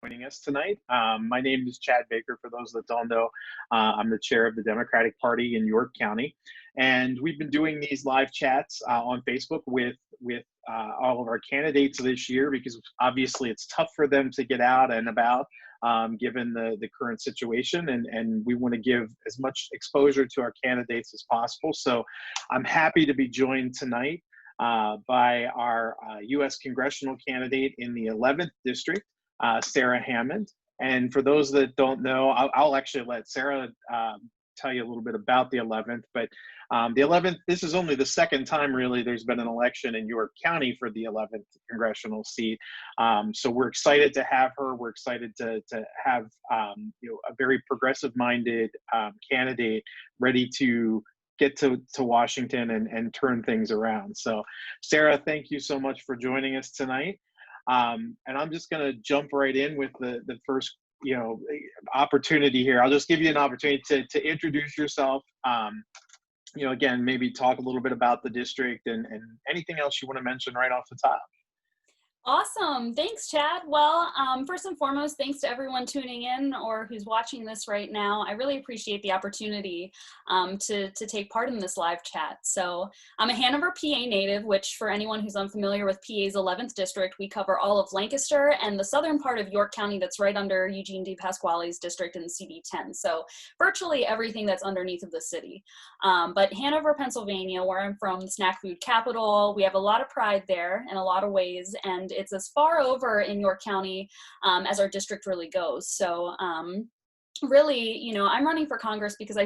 joining us tonight. My name is Chad Baker. For those that don't know, I'm the chair of the Democratic Party in York County, and we've been doing these live chats on Facebook with all of our candidates this year because obviously it's tough for them to get out and about given the current situation, and we want to give as much exposure to our candidates as possible. So I'm happy to be joined tonight by our U.S. congressional candidate in the 11th district, Sarah Hammond. And for those that don't know, I'll actually let Sarah tell you a little bit about the 11th. But the 11th, this is only the second time really there's been an election in York County for the 11th congressional seat. So we're excited to have her. We're excited to have a very progressive-minded candidate ready to get to Washington and turn things around. So Sarah, thank you so much for joining us tonight. And I'm just gonna jump right in with the first opportunity here. I'll just give you an opportunity to introduce yourself. Again, maybe talk a little bit about the district and anything else you wanna mention right off the top. Awesome. Thanks, Chad. Well, first and foremost, thanks to everyone tuning in or who's watching this right now. I really appreciate the opportunity to take part in this live chat. So I'm a Hanover, PA native, which for anyone who's unfamiliar with PA's 11th district, we cover all of Lancaster and the southern part of York County that's right under Eugene D. Pasquale's district in CD10. So virtually everything that's underneath of the city. But Hanover, Pennsylvania, where I'm from, the snack food capital, we have a lot of pride there in a lot of ways. And it's as far over in York County as our district really goes. So really, I'm running for Congress because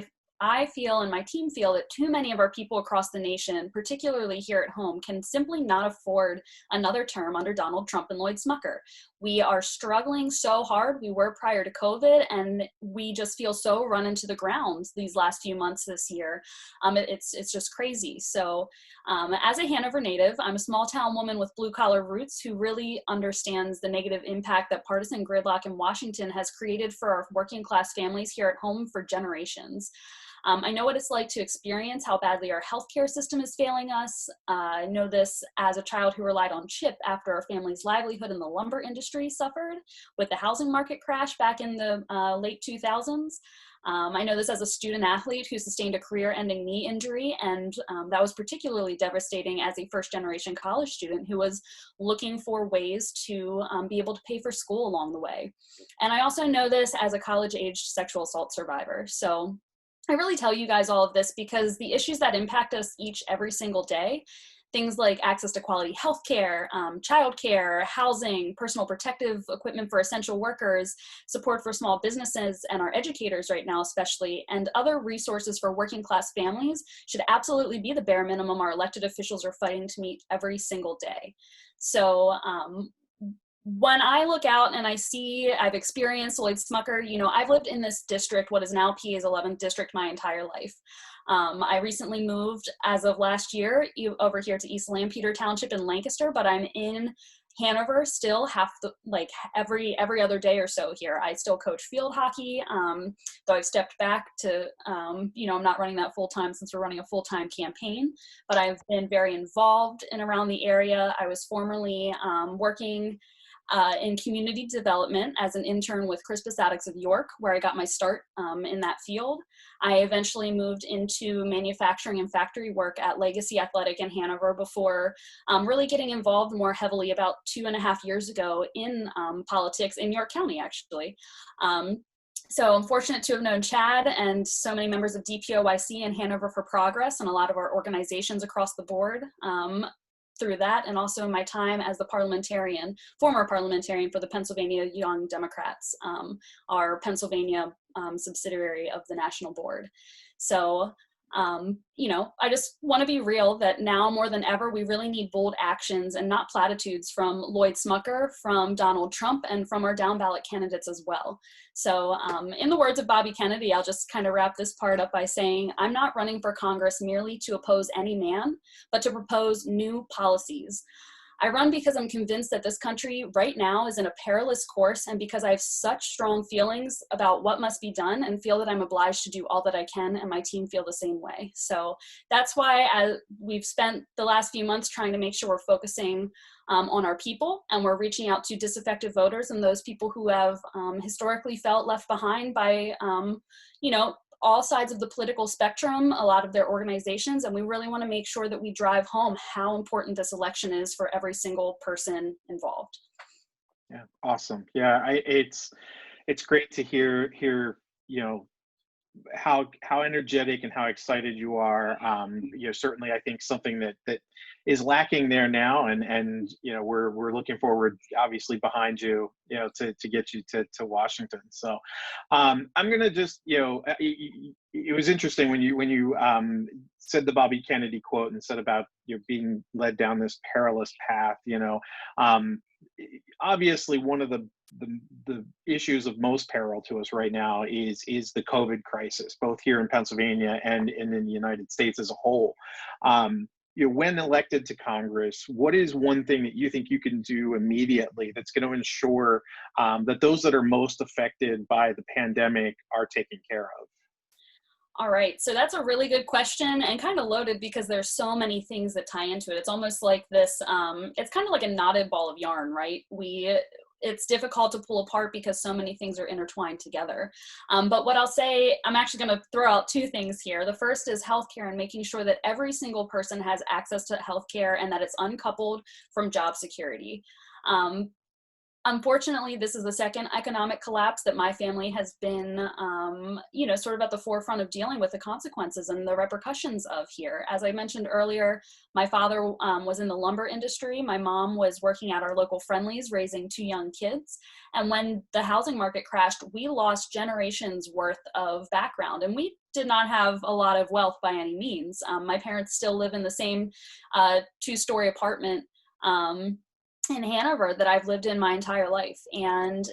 I feel and my team feel that too many of our people across the nation, particularly here at home, can simply not afford another term under Donald Trump and Lloyd Smucker. We are struggling so hard. We were prior to COVID, and we just feel so run into the ground these last few months this year. It's just crazy. So as a Hanover native, I'm a small town woman with blue collar roots who really understands the negative impact that partisan gridlock in Washington has created for our working class families here at home for generations. I know what it's like to experience how badly our healthcare system is failing us. I know this as a child who relied on CHIP after our family's livelihood in the lumber industry suffered with the housing market crash back in the late 2000s. I know this as a student athlete who sustained a career-ending knee injury, and that was particularly devastating as a first-generation college student who was looking for ways to be able to pay for school along the way. And I also know this as a college-aged sexual assault survivor. So I really tell you guys all of this because the issues that impact us each every single day, things like access to quality healthcare, childcare, housing, personal protective equipment for essential workers, support for small businesses and our educators right now especially, and other resources for working class families should absolutely be the bare minimum our elected officials are fighting to meet every single day. So when I look out and I see, I've experienced Lloyd Smucker, I've lived in this district, what is now PA's 11th district, my entire life. I recently moved as of last year over here to East Lampeter Township in Lancaster, but I'm in Hanover still every other day or so here. I still coach field hockey, though I've stepped back to, I'm not running that full time since we're running a full-time campaign, but I've been very involved in around the area. I was formerly working in community development as an intern with Crispus Attucks of York, where I got my start in that field. I eventually moved into manufacturing and factory work at Legacy Athletic in Hanover before really getting involved more heavily about 2.5 years ago in politics in York County, actually. So I'm fortunate to have known Chad and so many members of DPOYC and Hanover for Progress and a lot of our organizations across the board through that, and also my time as the former parliamentarian for the Pennsylvania Young Democrats, our Pennsylvania subsidiary of the national board. So, I just want to be real that now more than ever, we really need bold actions and not platitudes from Lloyd Smucker, from Donald Trump, and from our down ballot candidates as well. So in the words of Bobby Kennedy, I'll just kind of wrap this part up by saying, I'm not running for Congress merely to oppose any man, but to propose new policies. I run because I'm convinced that this country right now is in a perilous course, and because I have such strong feelings about what must be done and feel that I'm obliged to do all that I can, and my team feel the same way. So that's why we've spent the last few months trying to make sure we're focusing on our people, and we're reaching out to disaffected voters and those people who have historically felt left behind by, all sides of the political spectrum, a lot of their organizations, and we really want to make sure that we drive home how important this election is for every single person involved. Yeah, awesome. Yeah, it's great to hear how energetic and how excited you are. Certainly, I think something that is lacking there now, and we're looking forward, obviously, behind you, to get you to Washington. So, I'm gonna just, it was interesting when you said the Bobby Kennedy quote and said about being led down this perilous path. Um, Obviously, one of the issues of most peril to us right now is the COVID crisis, both here in Pennsylvania and in the United States as a whole. When elected to Congress, what is one thing that you think you can do immediately that's going to ensure that those that are most affected by the pandemic are taken care of? All right, so that's a really good question and kind of loaded because there's so many things that tie into it. It's almost like this, it's kind of like a knotted ball of yarn, right? It's difficult to pull apart because so many things are intertwined together. But what I'll say, I'm actually going to throw out two things here. The first is healthcare and making sure that every single person has access to healthcare and that it's uncoupled from job security. Unfortunately, this is the second economic collapse that my family has been, sort of at the forefront of dealing with the consequences and the repercussions of here. As I mentioned earlier, my father was in the lumber industry. My mom was working at our local Friendlies, raising two young kids. And when the housing market crashed, we lost generations worth of background, and we did not have a lot of wealth by any means. My parents still live in the same two-story apartment in Hanover that I've lived in my entire life. And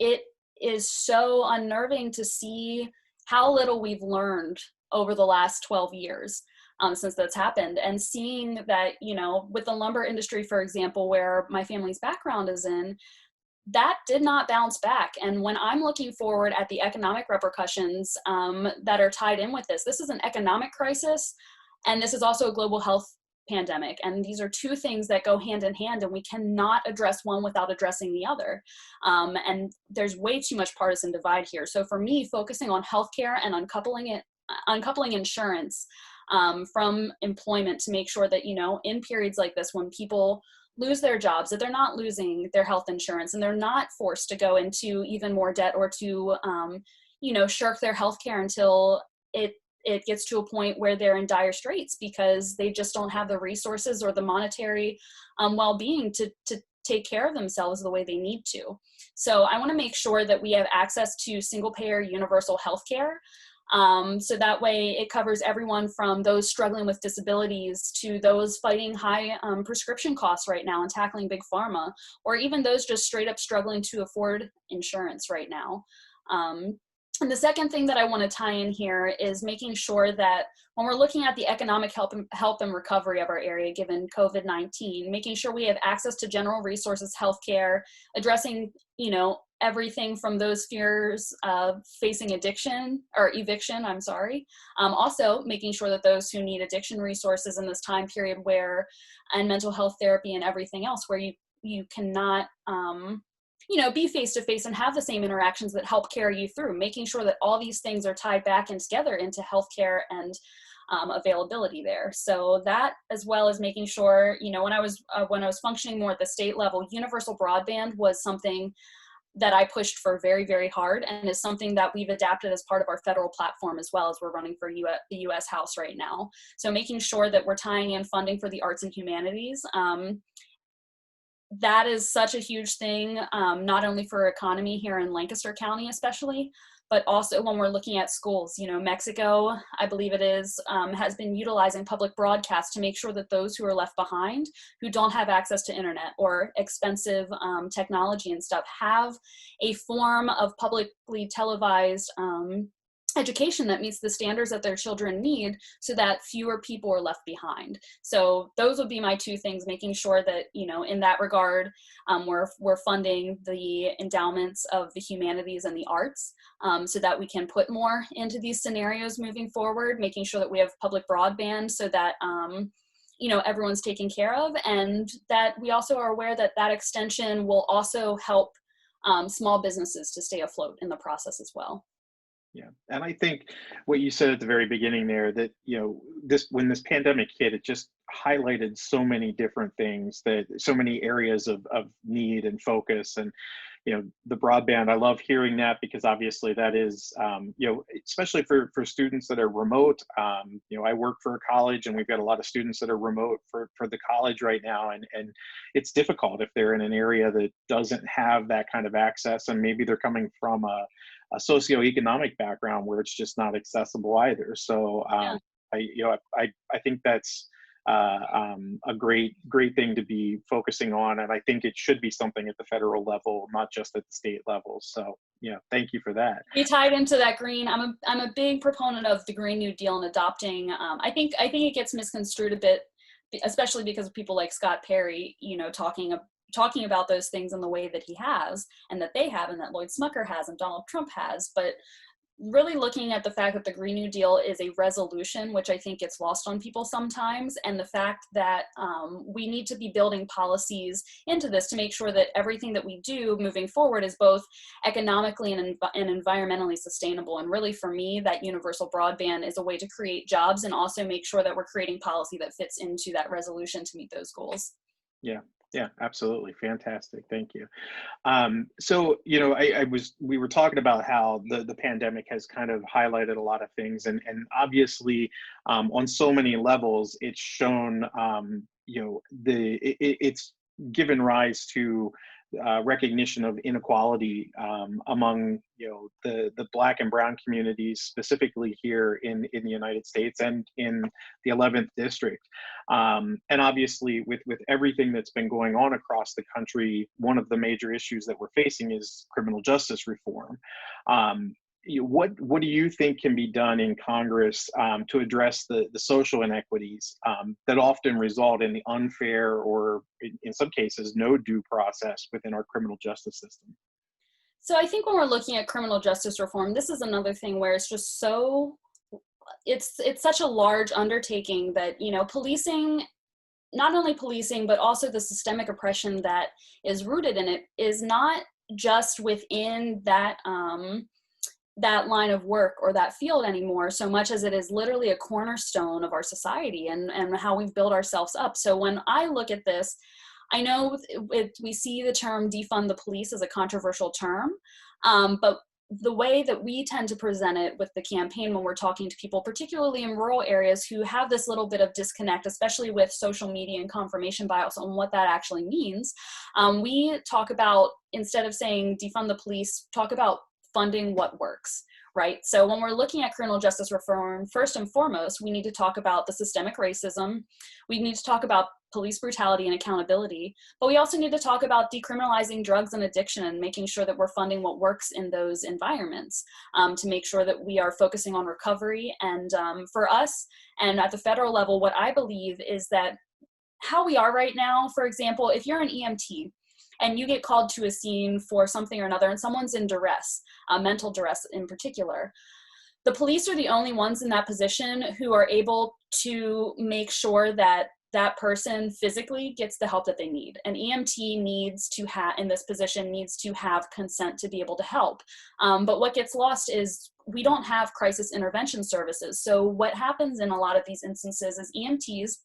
it is so unnerving to see how little we've learned over the last 12 years since that's happened. And seeing that, with the lumber industry, for example, where my family's background is in, that did not bounce back. And when I'm looking forward at the economic repercussions that are tied in with this is an economic crisis, and this is also a global health pandemic. And these are two things that go hand in hand, and we cannot address one without addressing the other. And there's way too much partisan divide here. So for me, focusing on healthcare and uncoupling insurance from employment to make sure that, in periods like this, when people lose their jobs, that they're not losing their health insurance and they're not forced to go into even more debt or to, shirk their healthcare until it gets to a point where they're in dire straits because they just don't have the resources or the monetary well-being to take care of themselves the way they need to. So I want to make sure that we have access to single-payer universal health care. So that way it covers everyone from those struggling with disabilities to those fighting high prescription costs right now and tackling big pharma, or even those just straight up struggling to afford insurance right now. And the second thing that I want to tie in here is making sure that when we're looking at the economic help and recovery of our area, given COVID-19, making sure we have access to general resources, healthcare, addressing, everything from those fears of facing eviction. Also making sure that those who need addiction resources in this time period and mental health therapy and everything else, where you cannot, be face-to-face and have the same interactions that help carry you through, making sure that all these things are tied back and together into healthcare and availability there. So that, as well as making sure, when I was functioning more at the state level, universal broadband was something that I pushed for very, very hard, and is something that we've adapted as part of our federal platform as well, as we're running for the U.S. House right now. So making sure that we're tying in funding for the arts and humanities. That is such a huge thing, not only for economy here in Lancaster County especially, but also when we're looking at schools. Mexico, I believe it is, has been utilizing public broadcast to make sure that those who are left behind, who don't have access to internet or expensive technology and stuff, have a form of publicly televised education that meets the standards that their children need so that fewer people are left behind. So those would be my two things, making sure that, in that regard, we're funding the endowments of the humanities and the arts, so that we can put more into these scenarios moving forward, making sure that we have public broadband so that, everyone's taken care of, and that we also are aware that that extension will also help small businesses to stay afloat in the process as well. Yeah. And I think what you said at the very beginning there, that, when this pandemic hit, it just highlighted so many different things, that so many areas of need and focus. And, the broadband, I love hearing that, because obviously that is, especially for students that are remote. I work for a college, and we've got a lot of students that are remote for the college right now. And it's difficult if they're in an area that doesn't have that kind of access, and maybe they're coming from a socioeconomic background where it's just not accessible either. So Yeah. I think that's a great thing to be focusing on, and I think it should be something at the federal level, not just at the state level. So thank you for that. We tied into that green. I'm a big proponent of the Green New Deal and adopting. I think it gets misconstrued a bit, especially because of people like Scott Perry, talking about those things in the way that he has, and that they have, and that Lloyd Smucker has, and Donald Trump has. But really looking at the fact that the Green New Deal is a resolution, which I think gets lost on people sometimes, and the fact that we need to be building policies into this to make sure that everything that we do moving forward is both economically and environmentally sustainable. And really, for me, that universal broadband is a way to create jobs and also make sure that we're creating policy that fits into that resolution to meet those goals. Yeah. Yeah, absolutely. Fantastic. Thank you. So, we were talking about how the pandemic has kind of highlighted a lot of things, and obviously, on so many levels, it's shown, it's given rise to recognition of inequality among the Black and Brown communities, specifically here in the United States and in the 11th district. And obviously, with everything that's been going on across the country, one of the major issues that we're facing is criminal justice reform. What do you think can be done in Congress to address the social inequities that often result in the unfair, or in some cases, no due process within our criminal justice system? So I think when we're looking at criminal justice reform, this is another thing where it's just it's such a large undertaking that, policing, not only policing, but also the systemic oppression that is rooted in it, is not just within that that line of work or that field anymore, so much as it is literally a cornerstone of our society and how we've built ourselves up. So when I look at this, I know we see the term defund the police as a controversial term, but the way that we tend to present it with the campaign when we're talking to people, particularly in rural areas who have this little bit of disconnect, especially with social media and confirmation bias on what that actually means, we talk about, instead of saying defund the police, talk about funding what works, right? So when we're looking at criminal justice reform, first and foremost, we need to talk about the systemic racism. We need to talk about police brutality and accountability, but we also need to talk about decriminalizing drugs and addiction and making sure that we're funding what works in those environments, to make sure that we are focusing on recovery. And for us, and at the federal level, what I believe is that how we are right now, for example, if you're an EMT, and you get called to a scene for something or another, and someone's in duress, mental duress in particular, the police are the only ones in that position who are able to make sure that that person physically gets the help that they need. An EMT needs to have, in this position, needs to have consent to be able to help. But what gets lost is we don't have crisis intervention services. So what happens in a lot of these instances is EMTs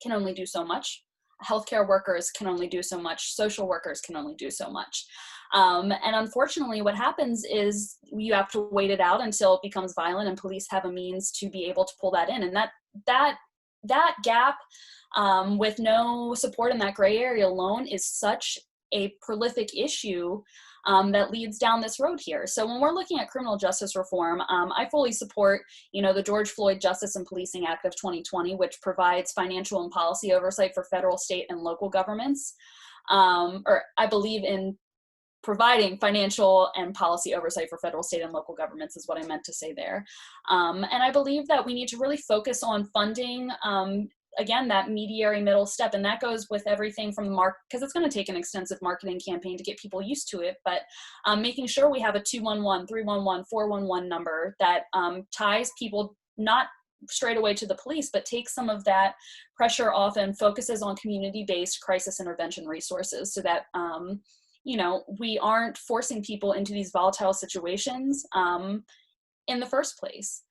can only do so much. Healthcare workers can only do so much. Social workers can only do so much. And unfortunately, what happens is you have to wait it out until it becomes violent, and police have a means to be able to pull that in. And that gap, with no support in that gray area alone, is such a prolific issue that leads down this road here. So when we're looking at criminal justice reform, I fully support, the George Floyd Justice and Policing Act of 2020, which provides financial and policy oversight for federal, state, and local governments. Or I believe in providing financial and policy oversight for federal, state, and local governments is what I meant to say there. And I believe that we need to really focus on funding, again, that mediary middle step. And that goes with everything from the because it's going to take an extensive marketing campaign to get people used to it, but making sure we have a 211, 311, 411 number that ties people not straight away to the police, but takes some of that pressure off and focuses on community-based crisis intervention resources so that we aren't forcing people into these volatile situations in the first place.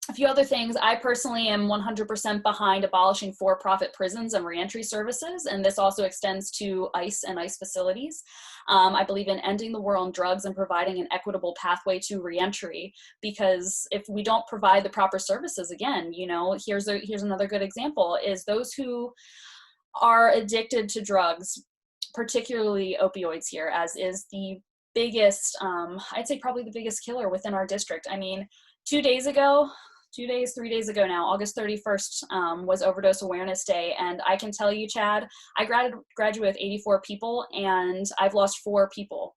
A few other things. I personally am 100% behind abolishing for-profit prisons and reentry services, and this also extends to ICE and ICE facilities. I believe in ending the war on drugs and providing an equitable pathway to reentry, because if we don't provide the proper services, again, here's another good example, is those who are addicted to drugs, particularly opioids here, as is the biggest, I'd say probably the biggest killer within our district. I mean, 3 days ago now, August 31st was Overdose Awareness Day. And I can tell you, Chad, I graduated with 84 people, and I've lost 4 people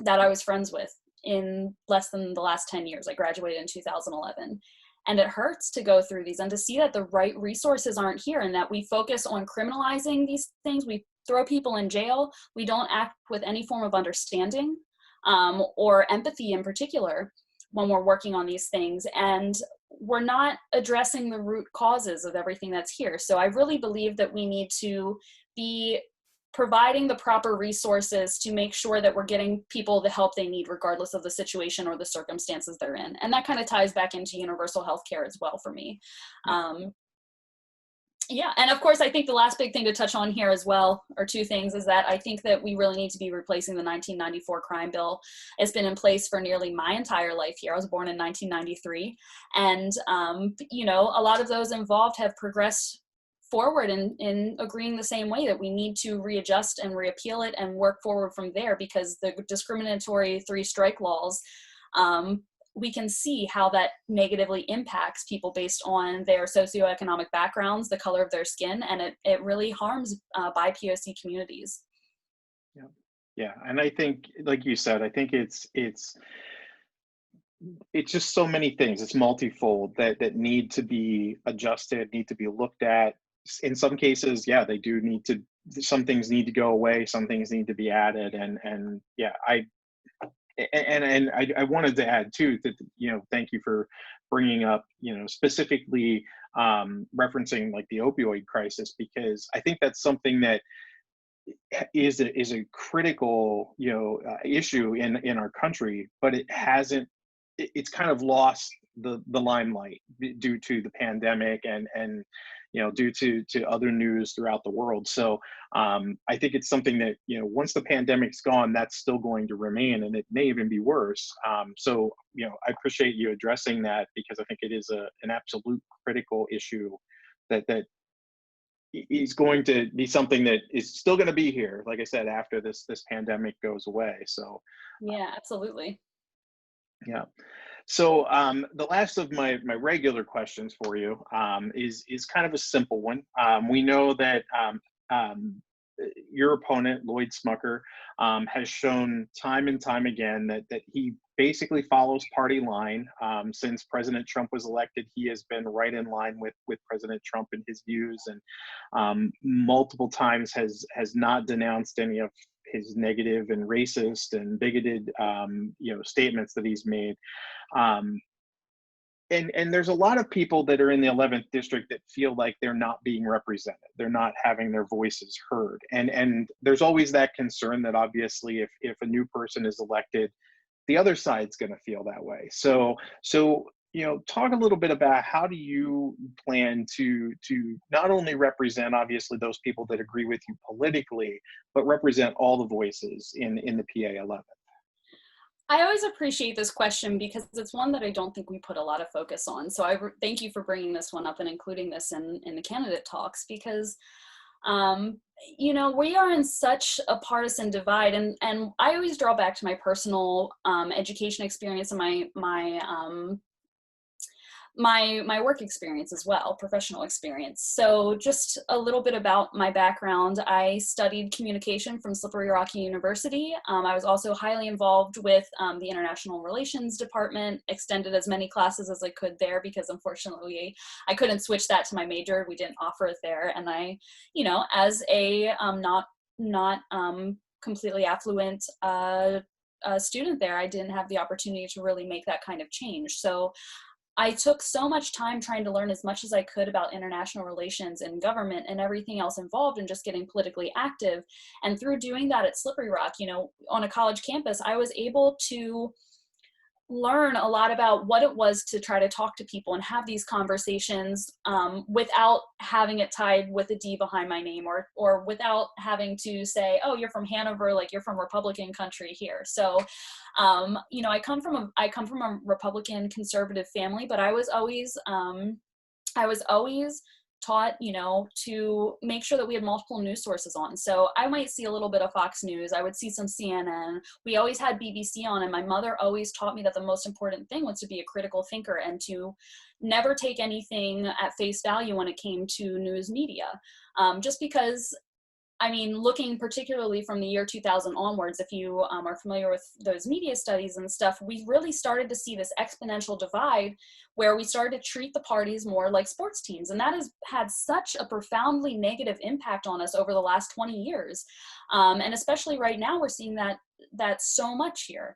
that I was friends with in less than the last 10 years. I graduated in 2011. And it hurts to go through these and to see that the right resources aren't here, and that we focus on criminalizing these things. We throw people in jail. We don't act with any form of understanding or empathy in particular when we're working on these things. And we're not addressing the root causes of everything that's here. So I really believe that we need to be providing the proper resources to make sure that we're getting people the help they need, regardless of the situation or the circumstances they're in. And that kind of ties back into universal health care as well for me. Yeah, and of course, I think the last big thing to touch on here as well, or 2 things, is that I think that we really need to be replacing the 1994 crime bill. It's been in place for nearly my entire life here. I was born in 1993. And, a lot of those involved have progressed forward in agreeing the same way that we need to readjust and reappeal it and work forward from there, because the discriminatory 3 strike laws, we can see how that negatively impacts people based on their socioeconomic backgrounds, the color of their skin, and it really harms BIPOC communities. Yeah, and I think, like you said, I think it's just so many things. It's multifold that need to be adjusted, need to be looked at. In some cases, yeah, they do need to. Some things need to go away. Some things need to be added, and yeah, I wanted to add too that, thank you for bringing up, specifically referencing like the opioid crisis, because I think that's something that is a critical, issue in our country, but it's kind of lost the limelight due to the pandemic and due to other news throughout the world. So I think it's something that, once the pandemic's gone, that's still going to remain, and it may even be worse. So I appreciate you addressing that, because I think it is an absolute critical issue that is going to be something that is still going to be here, like I said, after this pandemic goes away. So yeah, absolutely. Yeah. So the last of my regular questions for you is kind of a simple one. We know that your opponent, Lloyd Smucker, has shown time and time again that he basically follows party line. Since President Trump was elected, he has been right in line with President Trump and his views, and multiple times has not denounced any of his negative and racist and bigoted statements that he's made. And there's a lot of people that are in the 11th district that feel like they're not being represented. They're not having their voices heard. And there's always that concern that obviously if a new person is elected, the other side's going to feel that way. So talk a little bit about how do you plan to not only represent obviously those people that agree with you politically, but represent all the voices in the PA 11th. I always appreciate this question because it's one that I don't think we put a lot of focus on. So thank you for bringing this one up and including this in the candidate talks, because we are in such a partisan divide, and I always draw back to my personal education experience and my work experience as well, professional experience. So just a little bit about my background. I studied communication from Slippery Rock University. I was also highly involved with the International Relations Department, extended as many classes as I could there because unfortunately I couldn't switch that to my major. We didn't offer it there. And I, you know, as a not completely affluent student there, I didn't have the opportunity to really make that kind of change. So I took so much time trying to learn as much as I could about international relations and government and everything else involved and just getting politically active. And through doing that at Slippery Rock, you know, on a college campus, I was able to learn a lot about what it was to try to talk to people and have these conversations without having it tied with a D behind my name, or without having to say, oh, you're from Hanover, like you're from Republican country here. So, you know, I come from a Republican conservative family, but I was always taught, you know, to make sure that we had multiple news sources on. So I might see a little bit of Fox News, I would see some CNN. We always had BBC on, and my mother always taught me that the most important thing was to be a critical thinker and to never take anything at face value when it came to news media. Just because, I mean, looking particularly from the year 2000 onwards, if you are familiar with those media studies and stuff, we really started to see this exponential divide where we started to treat the parties more like sports teams. And that has had such a profoundly negative impact on us over the last 20 years. And especially right now, we're seeing that so much here.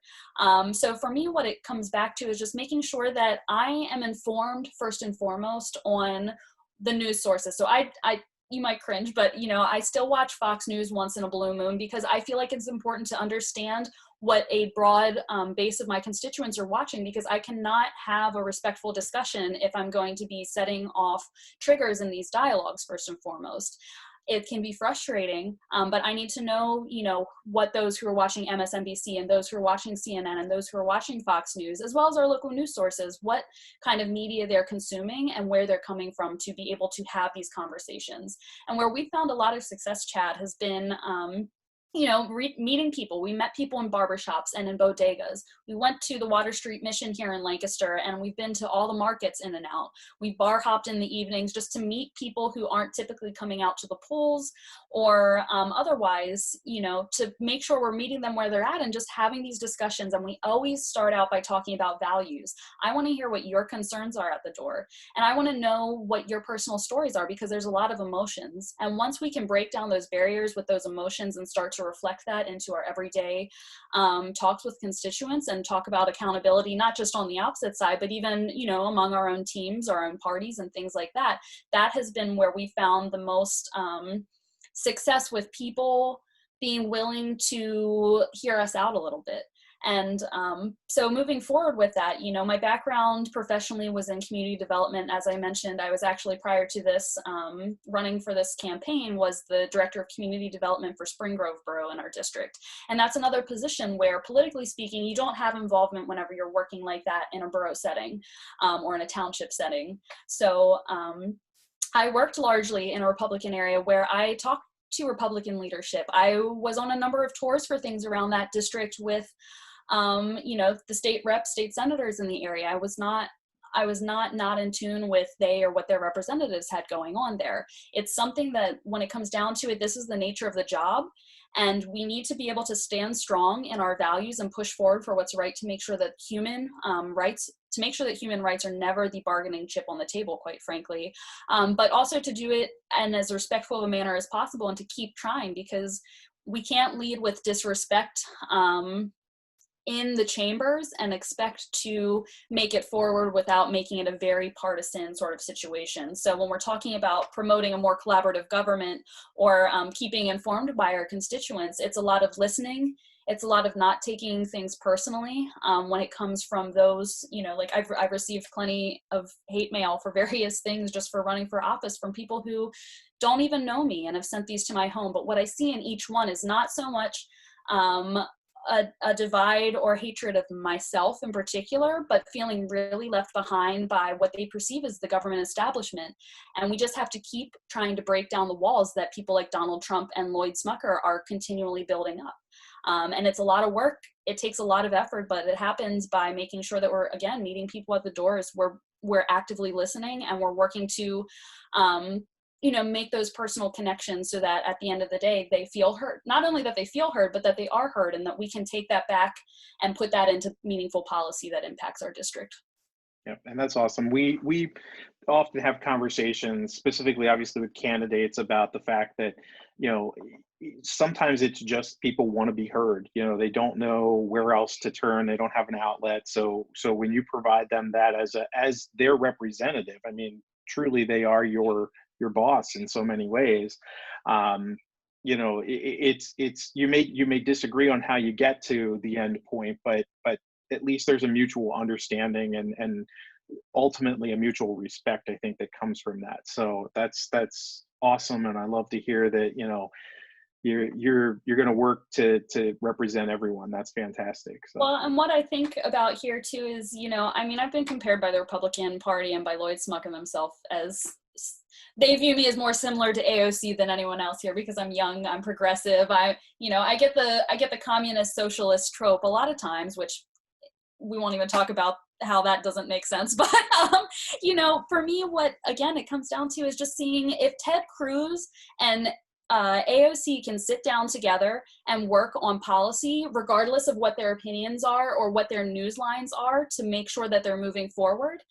So for me, what it comes back to is just making sure that I am informed first and foremost on the news sources. So you might cringe, but you know, I still watch Fox News once in a blue moon because I feel like it's important to understand what a broad base of my constituents are watching, because I cannot have a respectful discussion if I'm going to be setting off triggers in these dialogues first and foremost. It can be frustrating, but I need to know, you know, what those who are watching MSNBC and those who are watching CNN and those who are watching Fox News, as well as our local news sources, what kind of media they're consuming and where they're coming from to be able to have these conversations. And where we found a lot of success, Chad, has been you know, meeting people. We met people in barbershops and in bodegas. We went to the Water Street Mission here in Lancaster, and we've been to all the markets in and out. We bar hopped in the evenings just to meet people who aren't typically coming out to the pools or otherwise, you know, to make sure we're meeting them where they're at and just having these discussions. And we always start out by talking about values. I want to hear what your concerns are at the door. And I want to know what your personal stories are, because there's a lot of emotions. And once we can break down those barriers with those emotions and start to reflect that into our everyday talks with constituents and talk about accountability, not just on the opposite side, but even, you know, among our own teams, our own parties and things like that, that has been where we found the most success, with people being willing to hear us out a little bit. And so moving forward with that, you know, my background professionally was in community development. As I mentioned, I was actually, prior to this, running for this campaign, was the director of community development for Spring Grove Borough in our district. And that's another position where, politically speaking, you don't have involvement whenever you're working like that in a borough setting or in a township setting. So I worked largely in a Republican area where I talked to Republican leadership. I was on a number of tours for things around that district with you know, the state reps, state senators in the area. I was not in tune with they or what their representatives had going on there. It's something that, when it comes down to it, this is the nature of the job. And we need to be able to stand strong in our values and push forward for what's right, to make sure that human rights are never the bargaining chip on the table, quite frankly. But also to do it in as respectful of a manner as possible, and to keep trying, because we can't lead with disrespect in the chambers and expect to make it forward without making it a very partisan sort of situation. So when we're talking about promoting a more collaborative government or keeping informed by our constituents, it's a lot of listening. It's a lot of not taking things personally when it comes from those, you know, like I've received plenty of hate mail for various things just for running for office from people who don't even know me and have sent these to my home. But what I see in each one is not so much a divide or hatred of myself in particular, but feeling really left behind by what they perceive as the government establishment. And we just have to keep trying to break down the walls that people like Donald Trump and Lloyd Smucker are continually building up. And it's a lot of work. It takes a lot of effort, but it happens by making sure that we're, again, meeting people at the doors. We're we're actively listening and we're working to, make those personal connections so that at the end of the day, they feel heard. Not only that they feel heard, but that they are heard, and that we can take that back and put that into meaningful policy that impacts our district. Yeah, and that's awesome. We often have conversations, specifically, obviously, with candidates about the fact that, sometimes it's just people want to be heard. They don't know where else to turn. They don't have an outlet. So when you provide them that as their representative, I mean, truly, they are your boss in so many ways. It's you may disagree on how you get to the end point, but at least there's a mutual understanding and ultimately a mutual respect, I think, that comes from that. So that's awesome, and I love to hear that you're going to work to represent everyone. That's fantastic. So. Well, and what I think about here too is, I've been compared by the Republican Party and by Lloyd Smucker themselves as, they view me as more similar to AOC than anyone else here because I'm young, I'm progressive. I get the communist socialist trope a lot of times, which we won't even talk about how that doesn't make sense. But, for me, what, again, it comes down to is just seeing if Ted Cruz and AOC can sit down together and work on policy, regardless of what their opinions are or what their news lines are, to make sure that they're moving forward,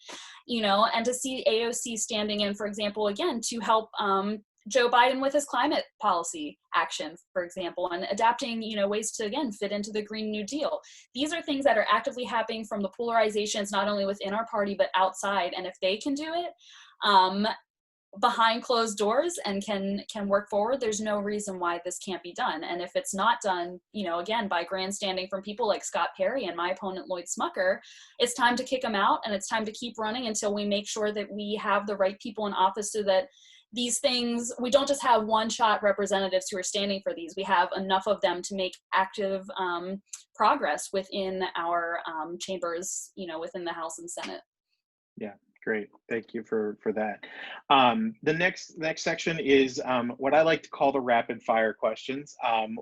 and to see AOC standing in, for example, again, to help Joe Biden with his climate policy action, for example, and adapting, ways to, again, fit into the Green New Deal. These are things that are actively happening from the polarizations, not only within our party, but outside. And if they can do it, behind closed doors and can work forward, there's no reason why this can't be done. And if it's not done, again, by grandstanding from people like Scott Perry and my opponent Lloyd Smucker, it's time to kick them out, and it's time to keep running until we make sure that we have the right people in office so that these things, we don't just have one-shot representatives who are standing for these. We have enough of them to make active progress within our chambers, within the House and Senate. Yeah. Great, thank you for that. The next section is what I like to call the rapid fire questions.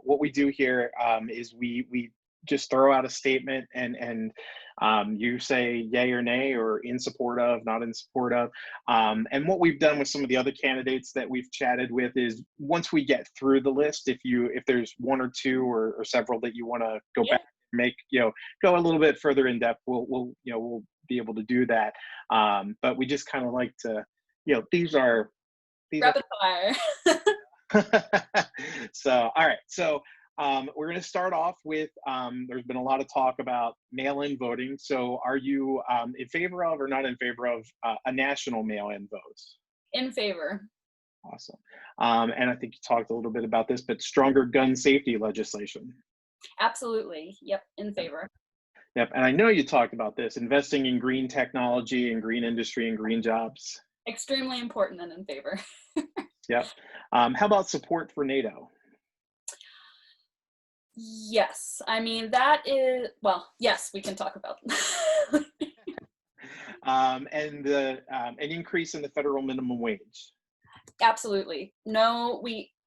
What we do here is we just throw out a statement and you say yay or nay, or in support of, not in support of. And what we've done with some of the other candidates that we've chatted with is, once we get through the list, if there's one or two or several that you want to go back, make go a little bit further in depth, we'll be able to do that. But we just kind of like to, these are rapid fire. So, all right. So we're going to start off with, there's been a lot of talk about mail-in voting. So are you in favor of or not in favor of a national mail-in vote? In favor. Awesome. And I think you talked a little bit about this, but stronger gun safety legislation. Absolutely. Yep. In favor. Yep. And I know you talked about this, investing in green technology and green industry and green jobs. Extremely important and in favor. Yep. How about support for NATO? Yes. I mean, that is, well, yes, we can talk about that. And an increase in the federal minimum wage. Absolutely. No,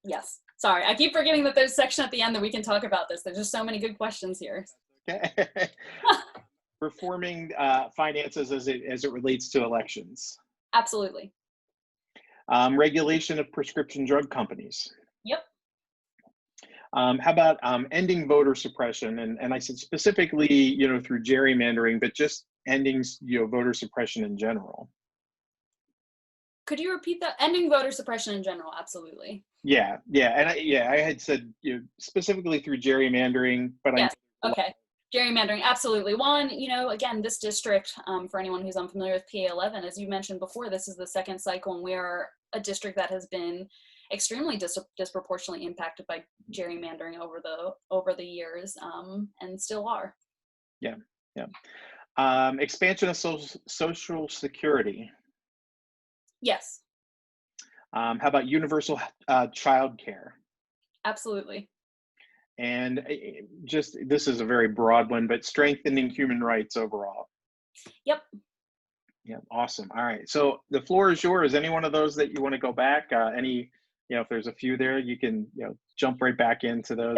yes. Sorry, I keep forgetting that there's a section at the end that we can talk about this. There's just so many good questions here. Okay. Reforming finances as it relates to elections. Absolutely. Regulation of prescription drug companies. Yep. How about ending voter suppression? And I said specifically, through gerrymandering, but just ending, voter suppression in general. Could you repeat that? Ending voter suppression in general, absolutely. Yeah, and I had said specifically through gerrymandering, but yes. Okay. Gerrymandering, absolutely. One, again, this district, for anyone who's unfamiliar with PA 11, as you mentioned before, this is the second cycle, and we are a district that has been extremely disproportionately impacted by gerrymandering over the years, and still are. Yeah. Expansion of social security. Yes. How about universal child care? Absolutely. And just, this is a very broad one, but strengthening human rights overall. Yep. Yeah, awesome. All right. So the floor is yours. Any one of those that you want to go back? If there's a few there, you can, jump right back into those.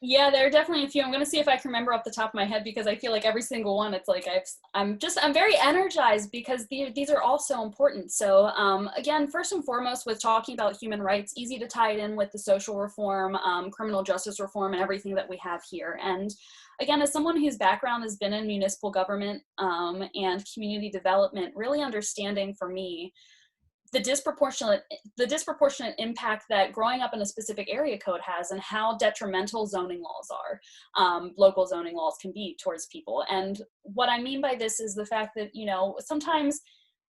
Yeah, there are definitely a few. I'm going to see if I can remember off the top of my head, because I feel like every single one, it's like I'm very energized because these are all so important. So again, first and foremost, with talking about human rights, easy to tie it in with the social reform, criminal justice reform, and everything that we have here. And again, as someone whose background has been in municipal government and community development, really understanding for me the disproportionate impact that growing up in a specific area code has, and how detrimental zoning laws are, local zoning laws can be towards people. And what I mean by this is the fact that, you know, sometimes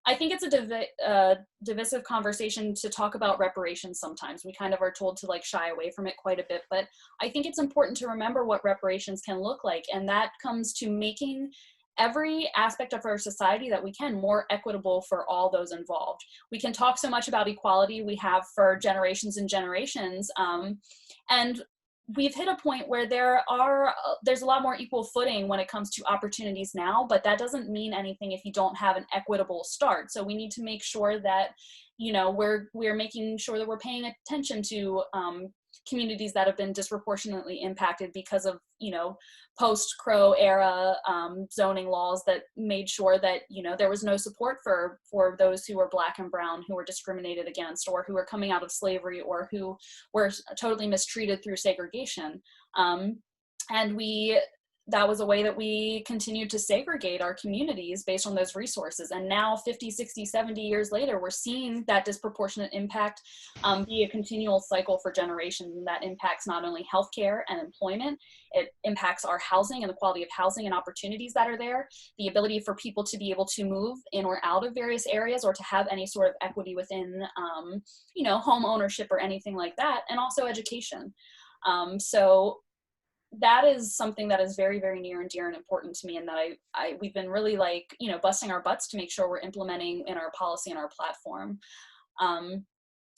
I think it's a divisive conversation to talk about reparations. Sometimes we kind of are told to like shy away from it quite a bit, but I think it's important to remember what reparations can look like, and that comes to making every aspect of our society that we can more equitable for all those involved. We can talk so much about equality, we have for generations and generations, and we've hit a point where there's a lot more equal footing when it comes to opportunities now, but that doesn't mean anything if you don't have an equitable start. So we need to make sure that, you know, we're making sure that we're paying attention to communities that have been disproportionately impacted because of, you know, post-Crow era zoning laws that made sure that, you know, there was no support for those who were Black and brown, who were discriminated against, or who were coming out of slavery, or who were totally mistreated through segregation. And that was a way that we continued to segregate our communities based on those resources. And now 50, 60, 70 years later, we're seeing that disproportionate impact be a continual cycle for generations. And that impacts not only healthcare and employment, it impacts our housing and the quality of housing and opportunities that are there, the ability for people to be able to move in or out of various areas, or to have any sort of equity within, you know, home ownership or anything like that, and also education. So that is something that is very, very near and dear and important to me, and that we've been really, like, you know, busting our butts to make sure we're implementing in our policy and our platform.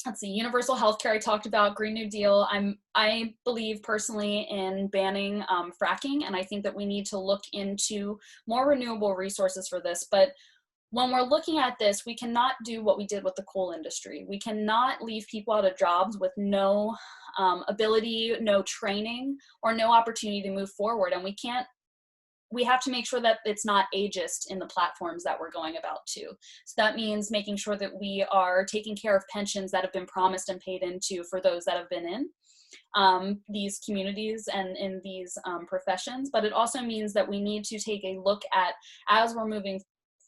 Let's see, universal healthcare I talked about, Green New Deal. I believe personally in banning fracking, and I think that we need to look into more renewable resources for this. But when we're looking at this, we cannot do what we did with the coal industry. We cannot leave people out of jobs with no ability, no training, or no opportunity to move forward. And we have to make sure that it's not ageist in the platforms that we're going about to. So that means making sure that we are taking care of pensions that have been promised and paid into for those that have been in these communities and in these professions. But it also means that we need to take a look at, as we're moving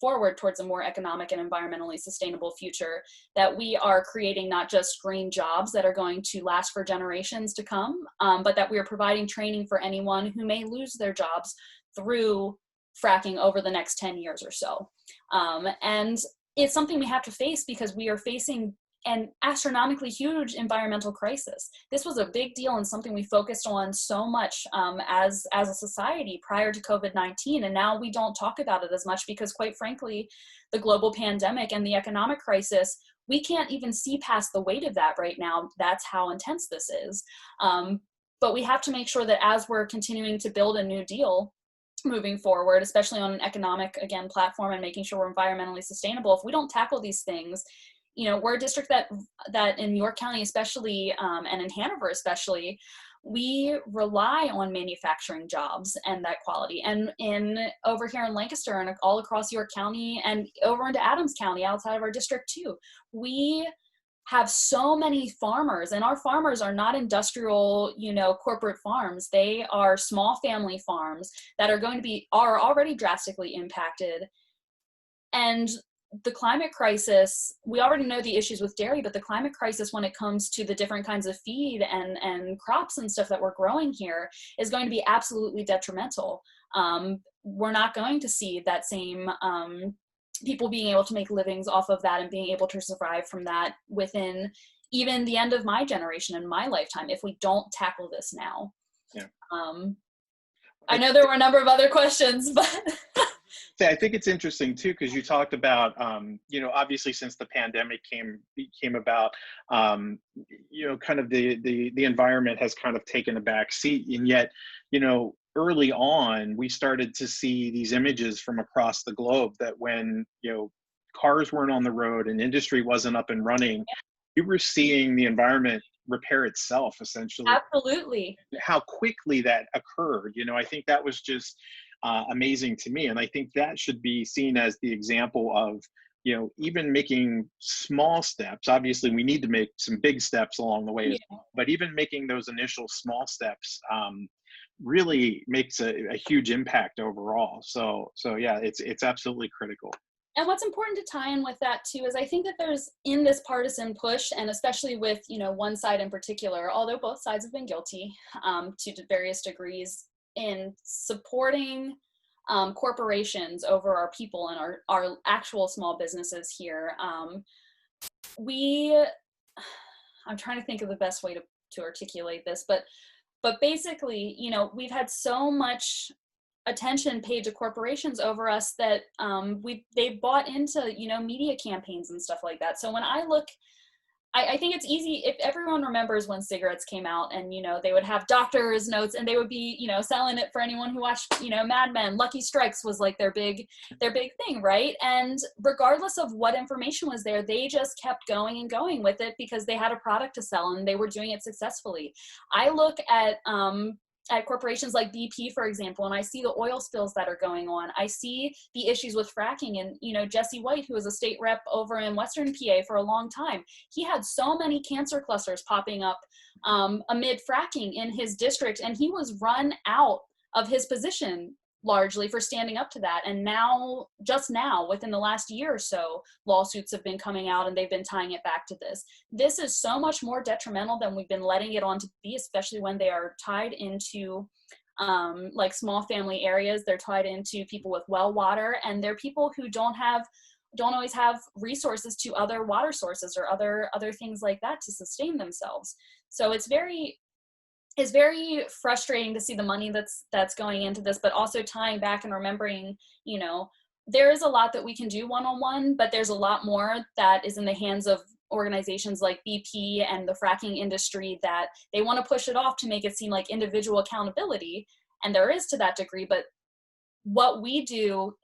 forward towards a more economic and environmentally sustainable future, that we are creating not just green jobs that are going to last for generations to come, but that we are providing training for anyone who may lose their jobs through fracking over the next 10 years or so. And it's something we have to face because we are facing an astronomically huge environmental crisis. This was a big deal and something we focused on so much as a society prior to COVID-19, and now we don't talk about it as much because, quite frankly, the global pandemic and the economic crisis, we can't even see past the weight of that right now. That's how intense this is. But we have to make sure that as we're continuing to build a new deal moving forward, especially on an economic, again, platform, and making sure we're environmentally sustainable, if we don't tackle these things, you know, we're a district that in York County especially, and in Hanover especially, we rely on manufacturing jobs and that quality. And over here in Lancaster and all across York County and over into Adams County outside of our district too, we have so many farmers, and our farmers are not industrial, you know, corporate farms. They are small family farms that are already drastically impacted. And the climate crisis, we already know the issues with dairy, but the climate crisis when it comes to the different kinds of feed and crops and stuff that we're growing here is going to be absolutely detrimental. We're not going to see that same people being able to make livings off of that and being able to survive from that within even the end of my generation and my lifetime if we don't tackle this now. Yeah. I know there were a number of other questions, but I think it's interesting too, because you talked about, you know, obviously since the pandemic came about, you know, kind of the environment has kind of taken a back seat, and yet, you know, early on we started to see these images from across the globe that when, you know, cars weren't on the road and industry wasn't up and running, you were seeing the environment repair itself, essentially. Absolutely. How quickly that occurred, I think that was just amazing to me. And I think that should be seen as the example of, even making small steps. Obviously, we need to make some big steps along the way, Yeah. but even making those initial small steps really makes a huge impact overall. So yeah, it's absolutely critical. And what's important to tie in with that too is I think that there's in this partisan push, and especially with one side in particular, although both sides have been guilty to various degrees in supporting corporations over our people and our actual small businesses here. We, I'm trying to think of the best way to articulate this, but basically, we've had so much attention paid to corporations over us that they've bought into media campaigns and stuff like that. So when I look, I think it's easy if everyone remembers when cigarettes came out, and they would have doctor's notes, and they would be selling it for anyone who watched Mad Men. Lucky Strikes was like their big thing, right? And regardless of what information was there, they just kept going and going with it because they had a product to sell and they were doing it successfully. I look at corporations like BP, for example, and I see the oil spills that are going on. I see the issues with fracking, and Jesse White, who was a state rep over in Western PA for a long time, he had so many cancer clusters popping up amid fracking in his district, and he was run out of his position largely for standing up to that. And now, just now, within the last year or so, lawsuits have been coming out and they've been tying it back to this. This is so much more detrimental than we've been letting it on to be, especially when they are tied into like small family areas. They're tied into people with well water, and they're people who don't always have resources to other water sources or other things like that to sustain themselves. So it's very frustrating to see the money that's going into this, but also tying back and remembering, there is a lot that we can do one-on-one, but there's a lot more that is in the hands of organizations like BP and the fracking industry, that they want to push it off to make it seem like individual accountability. And there is to that degree, but what we do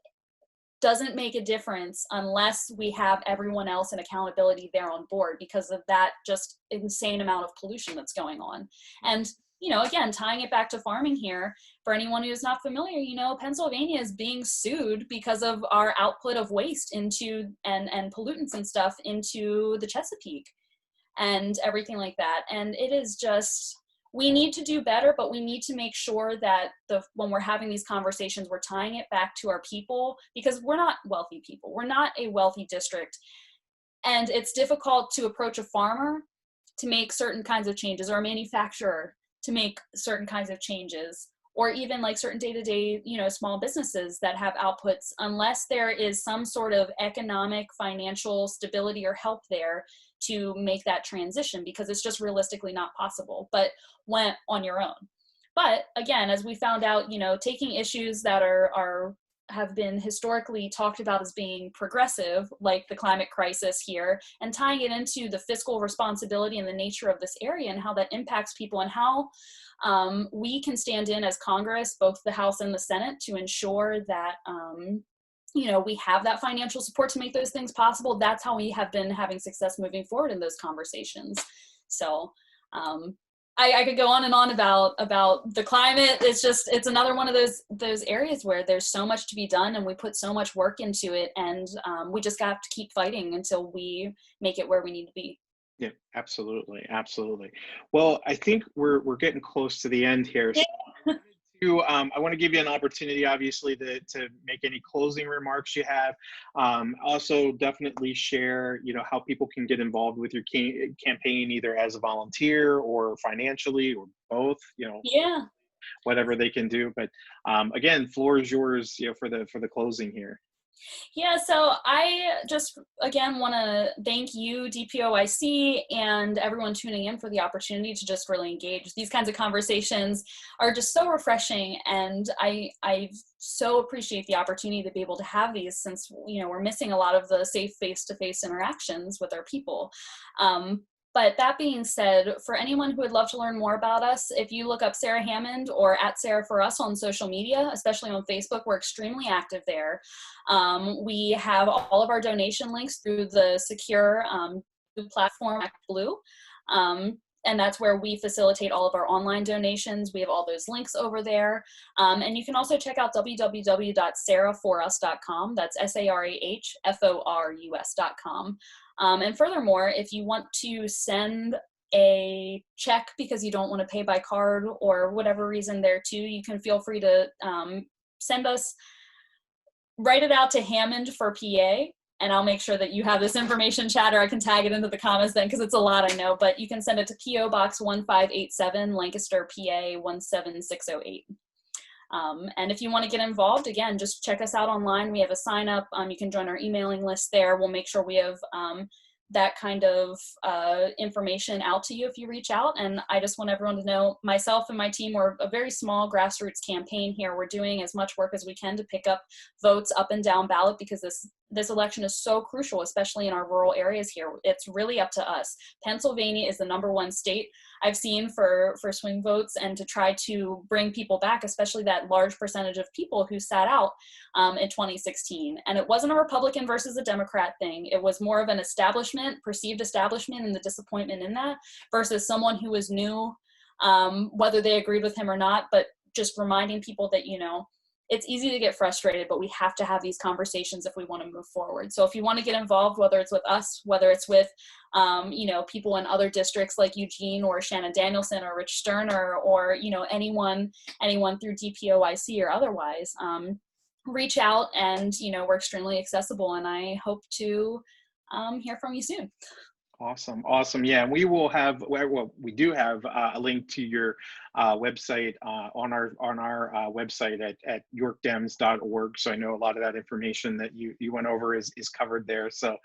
doesn't make a difference unless we have everyone else in accountability there on board, because of that just insane amount of pollution that's going on. And, again, tying it back to farming here, for anyone who's not familiar, Pennsylvania is being sued because of our output of waste into and pollutants and stuff into the Chesapeake and everything like that. And it is just, we need to do better, but we need to make sure that when we're having these conversations, we're tying it back to our people, because we're not wealthy people. We're not a wealthy district. And it's difficult to approach a farmer to make certain kinds of changes, or a manufacturer to make certain kinds of changes, or even like certain day-to-day, small businesses that have outputs, unless there is some sort of economic, financial stability or help there to make that transition, because it's just realistically not possible, but when on your own. But again, as we found out, taking issues that have been historically talked about as being progressive, like the climate crisis here, and tying it into the fiscal responsibility and the nature of this area and how that impacts people, and how we can stand in as Congress, both the House and the Senate, to ensure that we have that financial support to make those things possible. That's how we have been having success moving forward in those conversations. So I could go on and on about the climate. It's another one of those areas where there's so much to be done, and we put so much work into it, and we just got to keep fighting until we make it where we need to be. Yeah, absolutely, absolutely. Well, I think we're getting close to the end here. So I want to give you an opportunity, obviously, to make any closing remarks you have. Also, definitely share, how people can get involved with your campaign, either as a volunteer or financially or both. Yeah. Whatever they can do. But again, floor is yours, for the closing here. Yeah, so I just, again, want to thank you, DPOIC, and everyone tuning in for the opportunity to just really engage. These kinds of conversations are just so refreshing, and I so appreciate the opportunity to be able to have these, since, we're missing a lot of the safe face-to-face interactions with our people. But that being said, for anyone who would love to learn more about us, if you look up Sarah Hammond or @SarahForUs on social media, especially on Facebook, we're extremely active there. We have all of our donation links through the secure platform, ActBlue. and that's where we facilitate all of our online donations. We have all those links over there. And you can also check out www.sarahforus.com. That's SARAHFORUS.com. And furthermore, if you want to send a check because you don't want to pay by card or whatever reason there too, you can feel free to write it out to Hammond for PA, and I'll make sure that you have this information, Chad, or I can tag it into the comments then, because it's a lot, I know, but you can send it to P.O. Box 1587, Lancaster, PA 17608. And if you want to get involved, again, just check us out online. We have a sign up. You can join our emailing list there. We'll make sure we have that kind of information out to you if you reach out. And I just want everyone to know, myself and my team, we're a very small grassroots campaign here. We're doing as much work as we can to pick up votes up and down ballot, because this election is so crucial, especially in our rural areas here. It's really up to us. Pennsylvania is the #1 state I've seen for swing votes, and to try to bring people back, especially that large percentage of people who sat out in 2016. And it wasn't a Republican versus a Democrat thing. It was more of an perceived establishment, and the disappointment in that, versus someone who was new, whether they agreed with him or not, but just reminding people that, it's easy to get frustrated, but we have to have these conversations if we want to move forward. So if you want to get involved, whether it's with us, whether it's with, people in other districts like Eugene or Shannon Danielson or Rich Sterner, or, anyone through DPOIC or otherwise, reach out, and, we're extremely accessible, and I hope to hear from you soon. Awesome. Yeah, and we will have, well, we do have a link to your website on our website at yorkdems.org. So I know a lot of that information that you went over is covered there. So,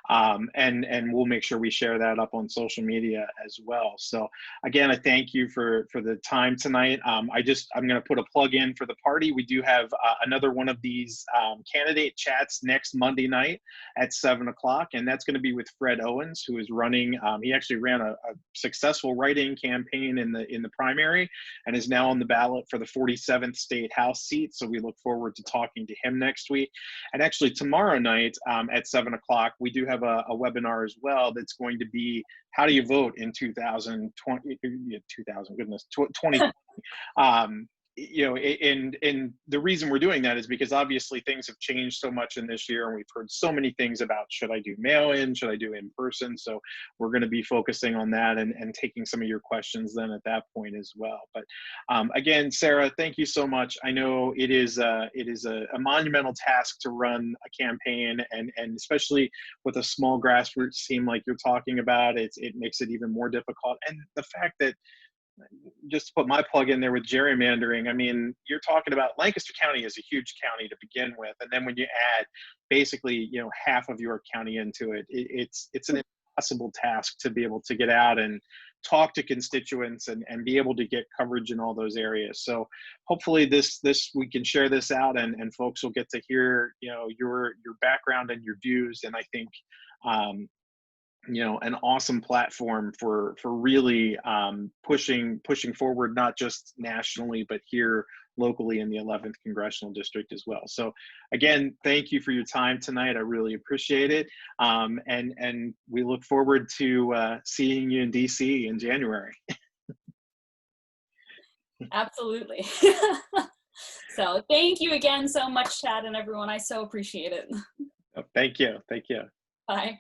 and we'll make sure we share that up on social media as well. So again, I thank you for the time tonight. I'm going to put a plug in for the party. We do have another one of these candidate chats next Monday night at 7 o'clock, and that's going to be with Fred Owens, who is running. He actually ran a successful write-in campaign in the primary, and is now on the ballot for the 47th state House seat. So we look forward to talking to him next week. And actually tomorrow night at 7 o'clock, we do have a webinar as well that's going to be how do you vote in 2020, goodness, 2020. And the reason we're doing that is because obviously things have changed so much in this year, and we've heard so many things about, should I do mail-in, should I do in person? So we're going to be focusing on that and taking some of your questions then at that point as well. But again, Sarah, thank you so much. I know it is a monumental task to run a campaign, and especially with a small grassroots team like you're talking about, it makes it even more difficult. And the fact that, just to put my plug in there with gerrymandering, I mean, you're talking about Lancaster County is a huge county to begin with, and then when you add basically half of York County into it, it's an impossible task to be able to get out and talk to constituents and be able to get coverage in all those areas. So hopefully this we can share this out, and folks will get to hear your background and your views. And I think an awesome platform for really pushing forward, not just nationally, but here locally in the 11th Congressional District as well. So again, thank you for your time tonight. I really appreciate it. And we look forward to seeing you in DC in January. Absolutely. So thank you again so much, Chad, and everyone. I so appreciate it. Thank you. Bye.